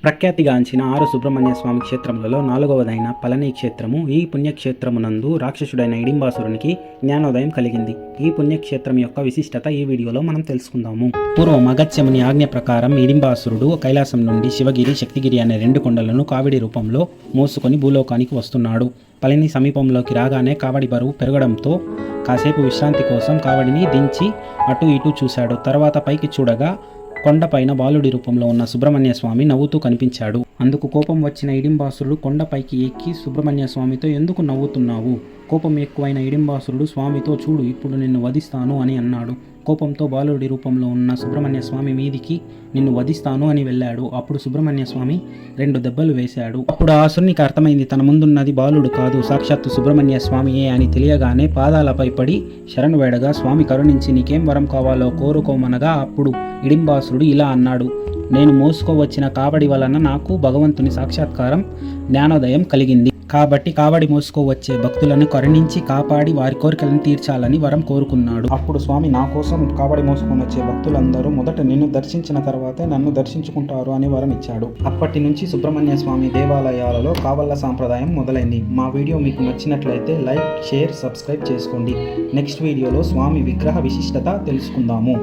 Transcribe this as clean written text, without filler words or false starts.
ప్రఖ్యాతిగాంచిన 6 సుబ్రహ్మణ్య స్వామి క్షేత్రములలో 4వదైన పళని క్షేత్రము. ఈ పుణ్యక్షేత్రమునందు రాక్షసుడైన హిడింబాసురునికి జ్ఞానోదయం కలిగింది. ఈ పుణ్యక్షేత్రం యొక్క విశిష్టత ఈ వీడియోలో మనం తెలుసుకుందాము. పూర్వం అగత్యముని ఆజ్ఞ ప్రకారం హిడింబాసురుడు కైలాసం నుండి శివగిరి, శక్తిగిరి అనే 2 కొండలను కావిడి రూపంలో మోసుకొని భూలోకానికి వస్తున్నాడు. పళని సమీపంలోకి రాగానే కావడి బరువు పెరగడంతో కాసేపు విశ్రాంతి కోసం కావడిని దించి అటు ఇటు చూశాడు. తర్వాత పైకి చూడగా కొండపైన బాలుడి రూపంలో ఉన్న సుబ్రహ్మణ్య స్వామి నవ్వుతూ కనిపించాడు. అందుకు కోపం వచ్చిన హిడింబాసురుడు కొండపైకి ఎక్కి సుబ్రహ్మణ్య స్వామితో, ఎందుకు నవ్వుతున్నావు? కోపం ఎక్కువైన హిడింబాసురుడు స్వామితో, చూడు ఇప్పుడు నిన్ను వధిస్తాను అని అన్నాడు. కోపంతో బాలుడి రూపంలో ఉన్న సుబ్రహ్మణ్య స్వామి మీదికి నిన్ను వధిస్తాను అని వెళ్ళాడు. అప్పుడు సుబ్రహ్మణ్య స్వామి 2 దెబ్బలు వేశాడు. అప్పుడు ఆ అసురునికి అర్థమైంది, తన ముందున్నది బాలుడు కాదు, సాక్షాత్తు సుబ్రహ్మణ్య స్వామియే అని తెలియగానే పాదాలపై పడి శరణు వేడగా స్వామి కరుణించి నీకేం వరం కావాలో కోరుకోమనగా అప్పుడు హిడింబాసురుడు ఇలా అన్నాడు, నేను మోసుకోవచ్చిన కావడి వలన నాకు భగవంతుని సాక్షాత్కారం, జ్ఞానోదయం కలిగింది. కాబట్టి కావడి మోసుకోవచ్చే భక్తులను కరుణించి కాపాడి వారి కోరికలను తీర్చాలని వరం కోరుకున్నాడు. అప్పుడు స్వామి, నా కోసం కావడి మోసుకొని వచ్చే భక్తులందరూ మొదట నిన్ను దర్శించిన తర్వాతే నన్ను దర్శించుకుంటారు అని వరం ఇచ్చాడు. అప్పటి నుంచి సుబ్రహ్మణ్య స్వామి దేవాలయాలలో కావళ్ళ సాంప్రదాయం మొదలైంది. మా వీడియో మీకు నచ్చినట్లయితే లైక్, షేర్, సబ్స్క్రైబ్ చేసుకోండి. నెక్స్ట్ వీడియోలో స్వామి విగ్రహ విశిష్టత తెలుసుకుందాము.